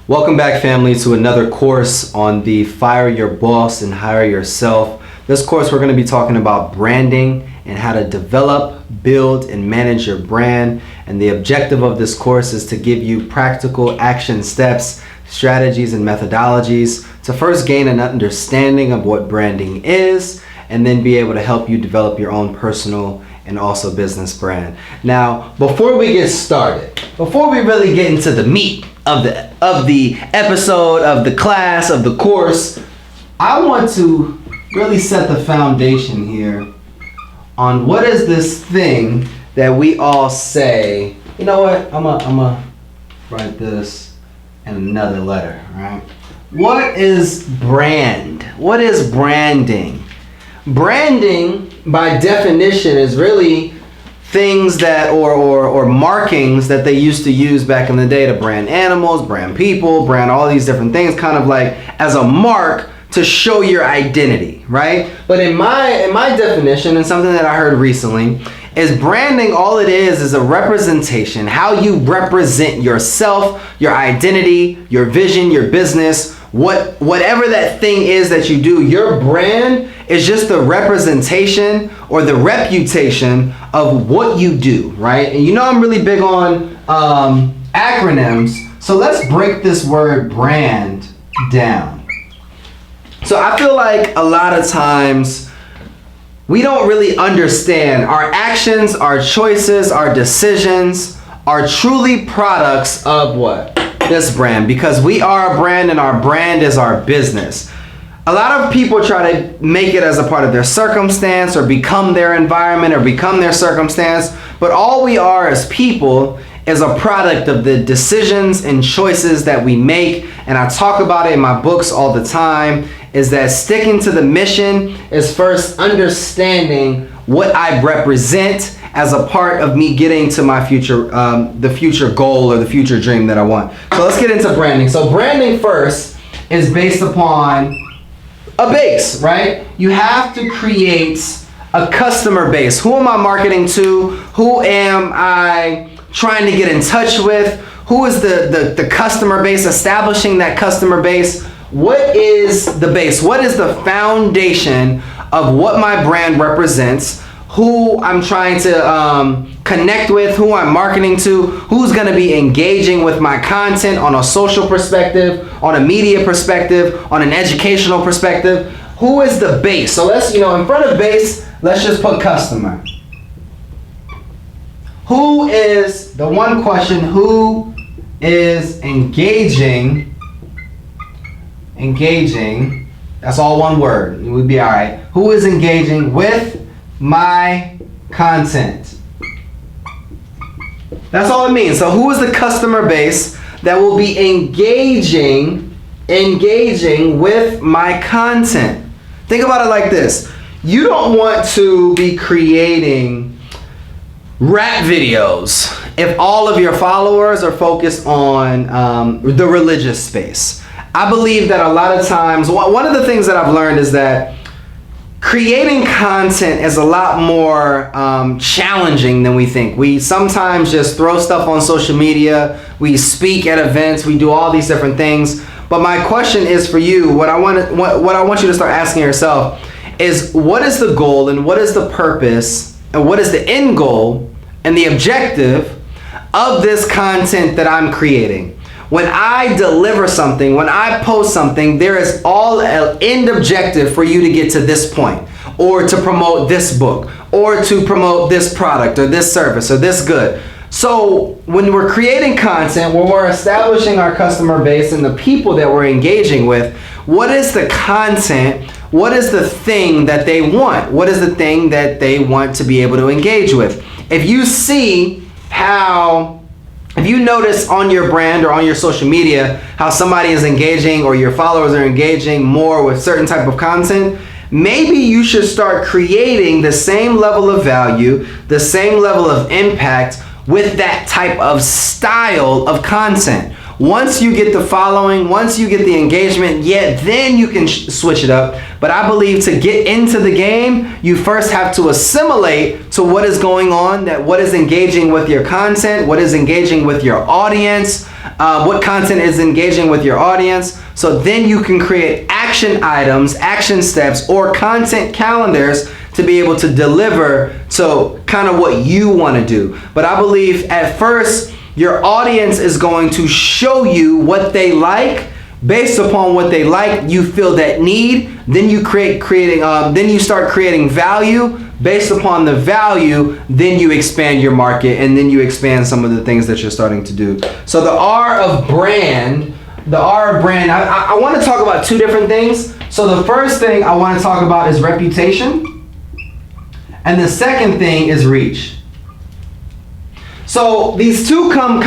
Welcome back, family, to another course on the Fire Your Boss and Hire Yourself. This course, we're going to be talking about branding and how to develop, build, and manage your brand. And the objective of this course is to give you practical action steps, strategies, and methodologies to first gain an understanding of what branding is, and then be able to help you develop your own personal and also business brand. Now, before we get started, before we really get into the meat of the episode, of the class, of the course, I want to really set the foundation here on what is this thing that we all say. You know what? I'm gonna write this in another letter, right? What is brand? What is branding? Branding, by definition, is really things that or markings that they used to use back in the day to brand animals, brand people, brand all these different things, kind of like as a mark to show your identity, right? But in my definition, and something that I heard recently, is branding, all it is a representation, how you represent yourself, your identity, your vision, your business, whatever that thing is that you do. Your brand is just the representation or the reputation of what you do, right? And you know I'm really big on acronyms, so let's break this word brand down. So I feel like a lot of times we don't really understand our actions, our choices, our decisions are truly products of what? This brand, because we are a brand and our brand is our business. A lot of people try to make it as a part of their circumstance or become their environment or become their circumstance, but all we are as people is a product of the decisions and choices that we make. And I talk about it in my books all the time, is that sticking to the mission is first understanding what I represent as a part of me getting to my future, the future goal or the future dream that I want. So let's get into branding. So branding first is based upon a base, right? You have to create a customer base. Who am I marketing to? Who am I trying to get in touch with? Who is the customer base? Establishing that customer base. What is the base? What is the foundation of what my brand represents? Who I'm trying to connect with, who I'm marketing to, who's gonna be engaging with my content on a social perspective, on a media perspective, on an educational perspective. Who is the base? So let's, in front of base, let's just put customer. Who is, the one question, who is engaging, that's all one word, it would be all right. Who is engaging with my content? That's all it means. So who is the customer base that will be engaging with my content? Think about it like this. You don't want to be creating rap videos if all of your followers are focused on the religious space. I believe that a lot of times, one of the things that I've learned is that creating content is a lot more challenging than we think. We sometimes just throw stuff on social media, we speak at events, we do all these different things. But my question is for you, what I want you to start asking yourself is, what is the goal and what is the purpose and what is the end goal and the objective of this content that I'm creating? When I deliver something, when I post something, there is all an end objective for you to get to this point, or to promote this book, or to promote this product, or this service, or this good. So when we're creating content, when we're establishing our customer base and the people that we're engaging with, what is the content? What is the thing that they want? What is the thing that they want to be able to engage with? If you notice on your brand or on your social media how somebody is engaging or your followers are engaging more with certain type of content, maybe you should start creating the same level of value, the same level of impact with that type of style of content. Once you get the following, once you get the engagement, then you can switch it up. But I believe to get into the game, you first have to assimilate to what is going on, that what is engaging with your content, what is engaging with your audience, what content is engaging with your audience. So then you can create action items, action steps, or content calendars to be able to deliver to kind of what you want to do. But I believe at first your audience is going to show you what they like. Based upon what they like, you feel that need. Then you then you start creating value. Based upon the value, then you expand your market, and then you expand some of the things that you're starting to do. So the R of brand, I want to talk about two different things. So the first thing I want to talk about is reputation, and the second thing is reach. So these two come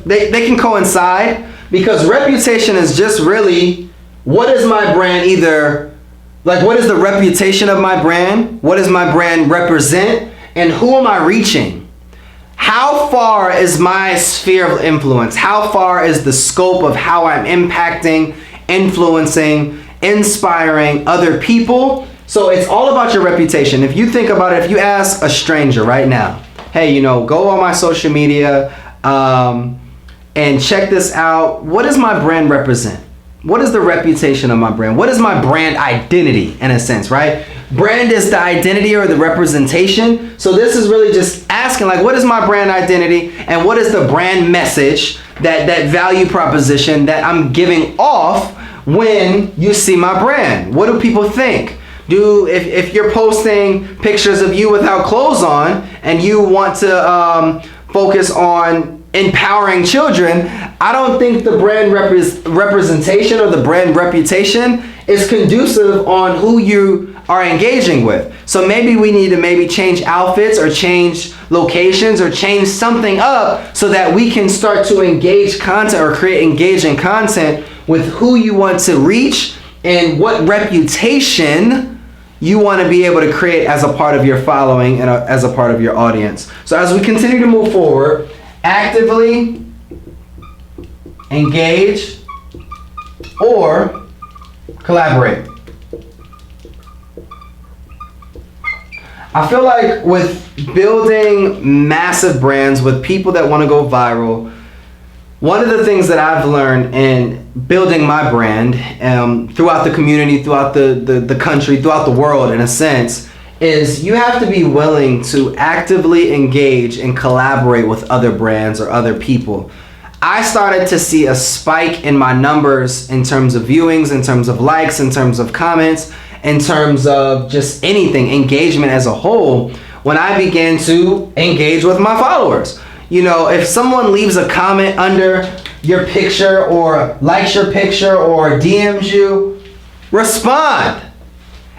they can coincide, because reputation is just really, what is my brand what is the reputation of my brand? What does my brand represent? And who am I reaching? How far is my sphere of influence? How far is the scope of how I'm impacting, influencing, inspiring other people? So it's all about your reputation. If you think about it, if you ask a stranger right now, hey, go on my social media and check this out. What does my brand represent? What is the reputation of my brand? What is my brand identity, in a sense, right? Brand is the identity or the representation. So this is really just asking, what is my brand identity, and what is the brand message, that value proposition that I'm giving off when you see my brand? What do people think? If you're posting pictures of you without clothes on and you want to focus on empowering children, I don't think the brand representation or the brand reputation is conducive on who you are engaging with. So maybe we need to change outfits or change locations or change something up so that we can start to engage content or create engaging content with who you want to reach and what reputation you want to be able to create as a part of your following and as a part of your audience. So as we continue to move forward, actively engage or collaborate. I feel like with building massive brands, with people that want to go viral, one of the things that I've learned in building my brand throughout the community, throughout the country, throughout the world in a sense, is you have to be willing to actively engage and collaborate with other brands or other people. I started to see a spike in my numbers in terms of viewings, in terms of likes, in terms of comments, in terms of just anything, engagement as a whole, when I began to engage with my followers. If someone leaves a comment under your picture or likes your picture or DMs you, respond.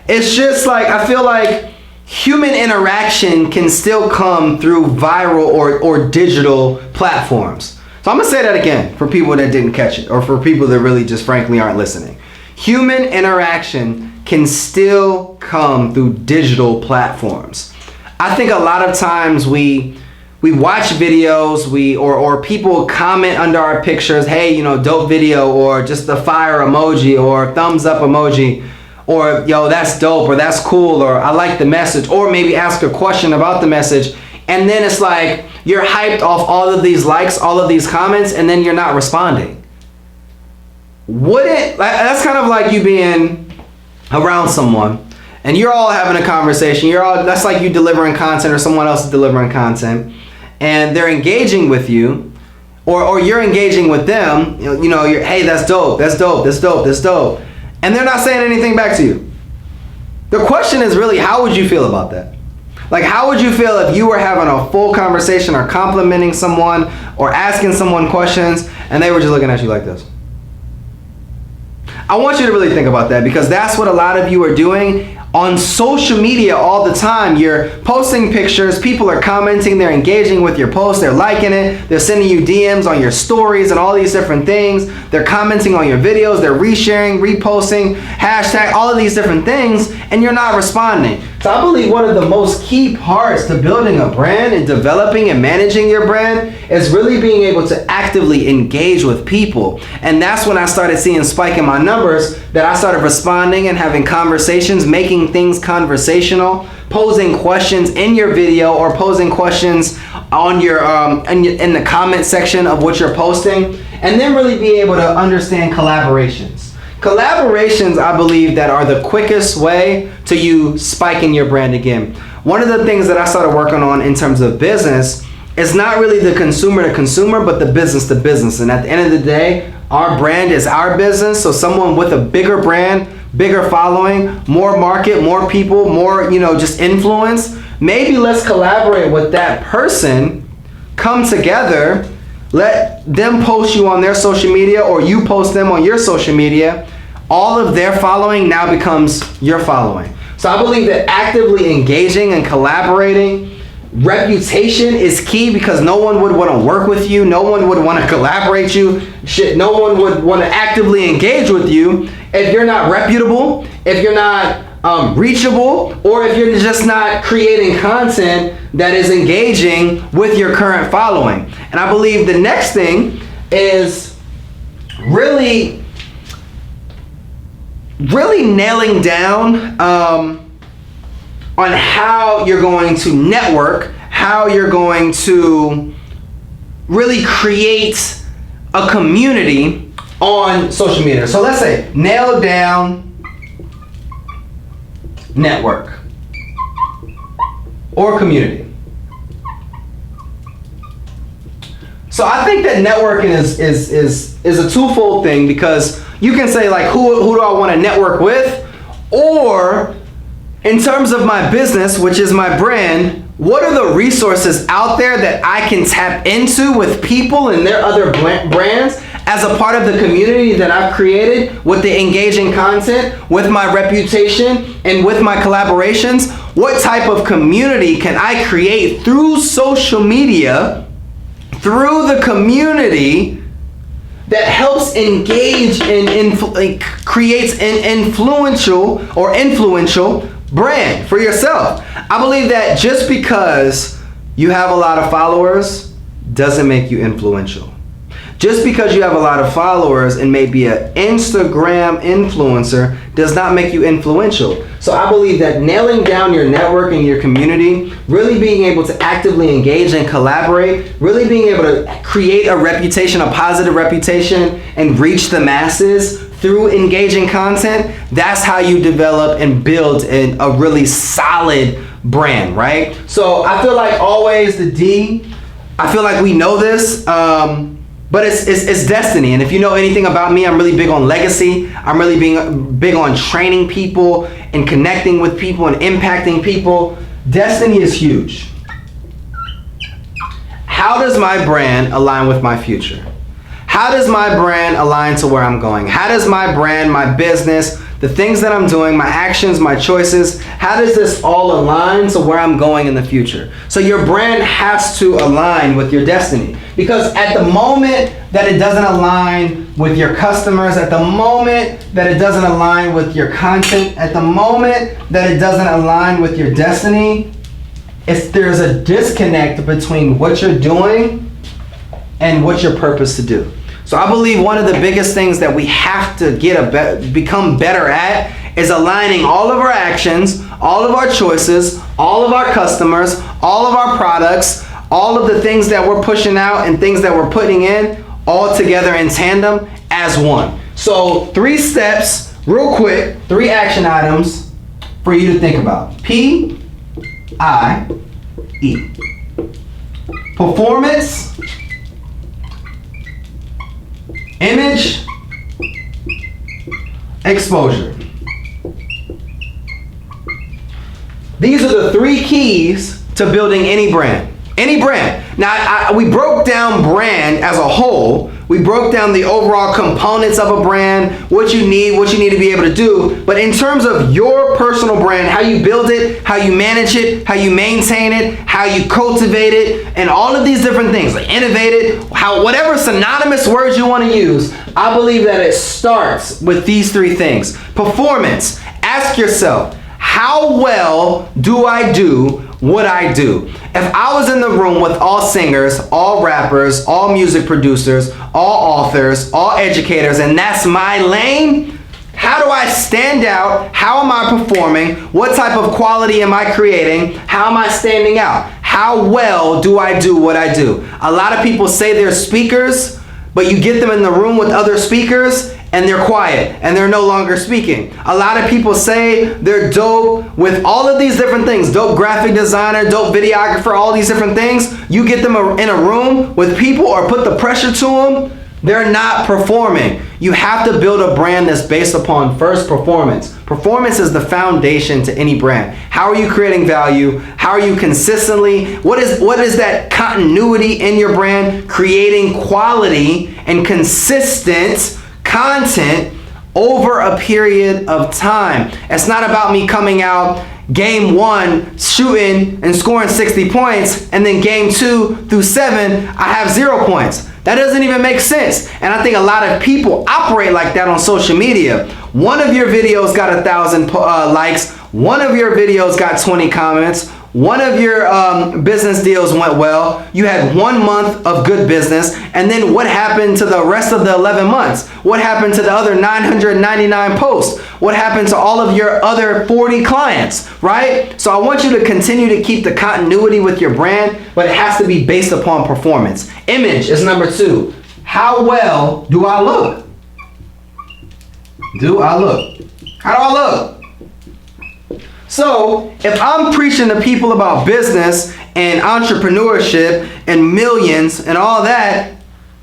It's just I feel like human interaction can still come through viral or digital platforms. So I'm gonna say that again for people that didn't catch it, or for people that really just frankly aren't listening. Human interaction can still come through digital platforms. I think a lot of times we watch videos, or people comment under our pictures, hey, dope video, or just the fire emoji or thumbs up emoji, or yo, that's dope, or that's cool, or I like the message, or maybe ask a question about the message, and then it's like you're hyped off all of these likes, all of these comments, and then you're not responding. That's kind of like you being around someone and you're all having a conversation, that's like you delivering content or someone else is delivering content, and they're engaging with you, or you're engaging with them, you're, hey, that's dope, that's dope, that's dope, that's dope, and they're not saying anything back to you. The question is really, how would you feel about that? How would you feel if you were having a full conversation or complimenting someone or asking someone questions and they were just looking at you like this? I want you to really think about that, because that's what a lot of you are doing on social media all the time. You're posting pictures, people are commenting, they're engaging with your post, they're liking it, they're sending you DMs on your stories and all these different things, they're commenting on your videos, they're resharing, reposting, hashtag, all of these different things, and you're not responding. So I believe one of the most key parts to building a brand and developing and managing your brand is really being able to actively engage with people. And that's when I started seeing a spike in my numbers, that I started responding and having conversations, making things conversational, posing questions in your video or posing questions on your in the comment section of what you're posting. And then really be able to understand collaborations. Collaborations, I believe, that are the quickest way to you spiking your brand again. One of the things that I started working on in terms of business is not really the consumer to consumer, but the business to business. And at the end of the day, our brand is our business. So someone with a bigger brand, bigger following, more market, more people, more, just influence, maybe let's collaborate with that person, come together, let them post you on their social media or you post them on your social media. All of their following now becomes your following. So I believe that actively engaging and collaborating, reputation is key, because no one would want to work with you. No one would want to collaborate you. No one would want to actively engage with you if you're not reputable, if you're not reachable, or if you're just not creating content that is engaging with your current following. And I believe the next thing is really nailing down on how you're going to network, how you're going to really create a community on social media. So let's say nail down network or community. So I think that networking is a twofold thing, because you can say like, who do I want to network with? Or in terms of my business, which is my brand, what are the resources out there that I can tap into with people and their other brands as a part of the community that I've created with the engaging content, with my reputation, and with my collaborations? What type of community can I create through social media, through the community, that helps engage and creates an influential brand for yourself? I believe that just because you have a lot of followers doesn't make you influential. Just because you have a lot of followers and maybe an Instagram influencer does not make you influential. So I believe that nailing down your network and your community, really being able to actively engage and collaborate, really being able to create a reputation, a positive reputation, and reach the masses through engaging content, that's how you develop and build a really solid brand, right? So I feel like always the D, I feel like we know this, but it's destiny. And if you know anything about me, I'm really big on legacy. I'm really big on training people and connecting with people and impacting people. Destiny is huge. How does my brand align with my future? How does my brand align to where I'm going? How does my brand, my business, the things that I'm doing, my actions, my choices, how does this all align to where I'm going in the future? So your brand has to align with your destiny, because at the moment that it doesn't align with your customers, at the moment that it doesn't align with your content, at the moment that it doesn't align with your destiny, there's a disconnect between what you're doing and what your purpose to do. So I believe one of the biggest things that we have to become better at is aligning all of our actions, all of our choices, all of our customers, all of our products, all of the things that we're pushing out and things that we're putting in, all together in tandem as one. So 3 steps, real quick, 3 action items for you to think about. P-I-E. Performance, image, exposure. These are the 3 keys to building any brand. Any brand. Now, we broke down brand as a whole. We broke down the overall components of a brand, what you need to be able to do. But in terms of your personal brand, how you build it, how you manage it, how you maintain it, how you cultivate it, and all of these different things, like innovate it, whatever synonymous words you want to use, I believe that it starts with these 3 things. Performance. Ask yourself, how well do I do what I do? If I was in the room with all singers, all rappers, all music producers, all authors, all educators, and that's my lane, how do I stand out? How am I performing? What type of quality am I creating? How am I standing out? How well do I do what I do? A lot of people say they're speakers, but you get them in the room with other speakers and they're quiet and they're no longer speaking. A lot of people say they're dope with all of these different things. Dope graphic designer, dope videographer, all these different things. You get them in a room with people or put the pressure to them, they're not performing. You have to build a brand that's based upon first performance. Performance is the foundation to any brand. How are you creating value? How are you consistently, what is that continuity in your brand? Creating quality and consistent content over a period of time. It's not about me coming out game 1 shooting and scoring 60 points and then game 2 through 7 I have 0 points. That doesn't even make sense. And I think a lot of people operate like that on social media. One of your videos got 1,000 likes. One of your videos got 20 comments. One of your business deals went well. You had 1 month of good business. And then what happened to the rest of the 11 months? What happened to the other 999 posts? What happened to all of your other 40 clients, right? So I want you to continue to keep the continuity with your brand, but it has to be based upon performance. Image is number 2. How well do I look? Do I look? How do I look? So if I'm preaching to people about business and entrepreneurship and millions and all that,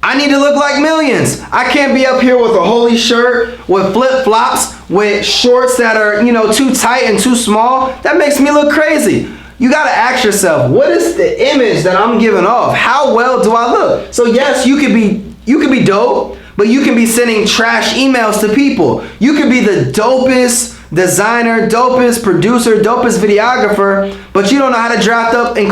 I need to look like millions. I can't be up here with a holy shirt, with flip-flops, with shorts that are, too tight and too small. That makes me look crazy. You gotta ask yourself, what is the image that I'm giving off? How well do I look? So yes, you could be dope, but you can be sending trash emails to people. You could be the dopest designer, dopest producer, dopest videographer, but you don't know how to draft up and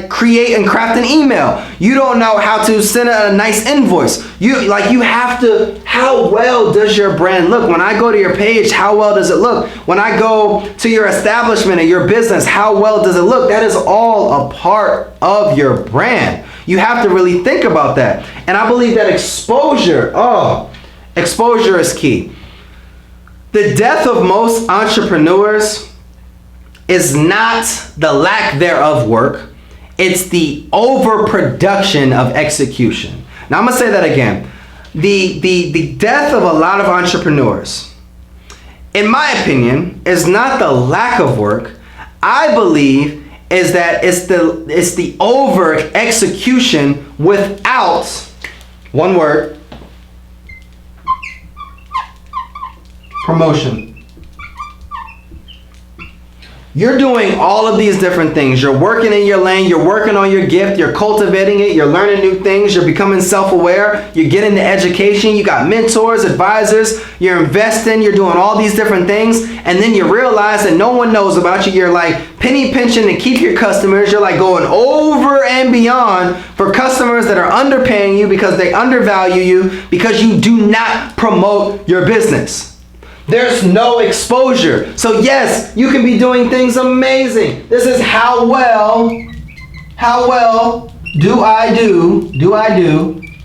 create and craft an email. You don't know how to send a nice invoice. You have to, how well does your brand look? When I go to your page, how well does it look? When I go to your establishment or your business, how well does it look? That is all a part of your brand. You have to really think about that. And I believe that exposure is key. The death of most entrepreneurs is not the lack thereof work, it's the overproduction of execution. Now I'm gonna say that again. The death of a lot of entrepreneurs, in my opinion, is not the lack of work. I believe is that it's the over execution without, one word, promotion. You're doing all of these different things. You're working in your lane. You're working on your gift. You're cultivating it. You're learning new things. You're becoming self-aware. You're getting the education. You got mentors, advisors. You're investing. You're doing all these different things. And then you realize that no one knows about you. You're like penny pinching to keep your customers. You're like going over and beyond for customers that are underpaying you because they undervalue you because you do not promote your business. There's no exposure. So yes, you can be doing things amazing. This is how well do I do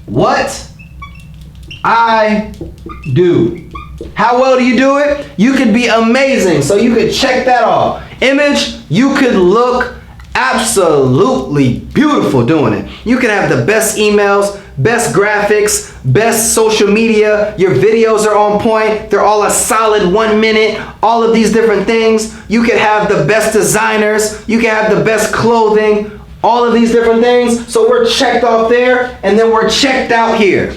what I do. How well do you do it? You could be amazing. So you could check that off. Image, you could look absolutely beautiful doing it. You can have the best emails, best graphics, best social media. Your videos are on point. They're all a solid 1 minute. All of these different things. You could have the best designers. You can have the best clothing. All of these different things. So we're checked off there and then we're checked out here.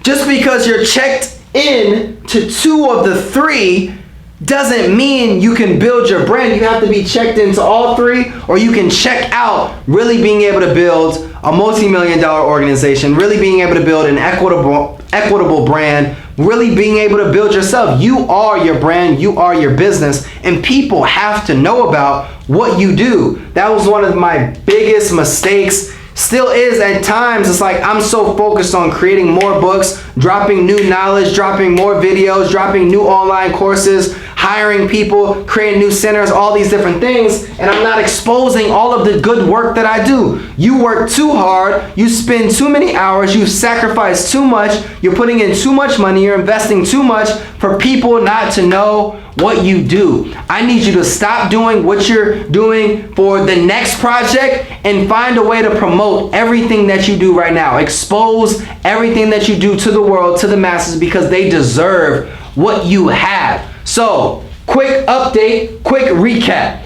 Just because you're checked in to 2 of the 3 doesn't mean you can build your brand. You have to be checked into all 3, or you can check out really being able to build a multi-million-dollar organization, really being able to build an equitable brand, really being able to build yourself. You are your brand, you are your business, and people have to know about what you do. That was one of my biggest mistakes. Still is at times. It's like I'm so focused on creating more books, dropping new knowledge, dropping more videos, dropping new online courses, hiring people, creating new centers, all these different things, and I'm not exposing all of the good work that I do. You work too hard, you spend too many hours, you sacrifice too much, you're putting in too much money, you're investing too much for people not to know what you do. I need you to stop doing what you're doing for the next project and find a way to promote everything that you do right now. Expose everything that you do to the world, to the masses, because they deserve what you have. So, quick update, quick recap.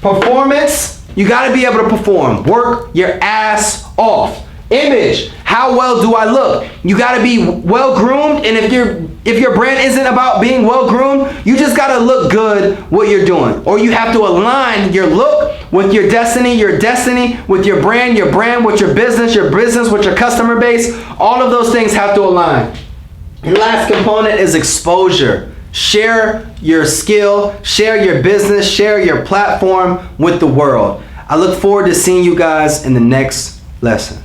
Performance, you gotta be able to perform. Work your ass off. Image, how well do I look? You gotta be well groomed, and if your brand isn't about being well groomed, you just gotta look good what you're doing. Or you have to align your look with your destiny with your brand with your business with your customer base. All of those things have to align. And last component is exposure. Share your skill, share your business, share your platform with the world. I look forward to seeing you guys in the next lesson.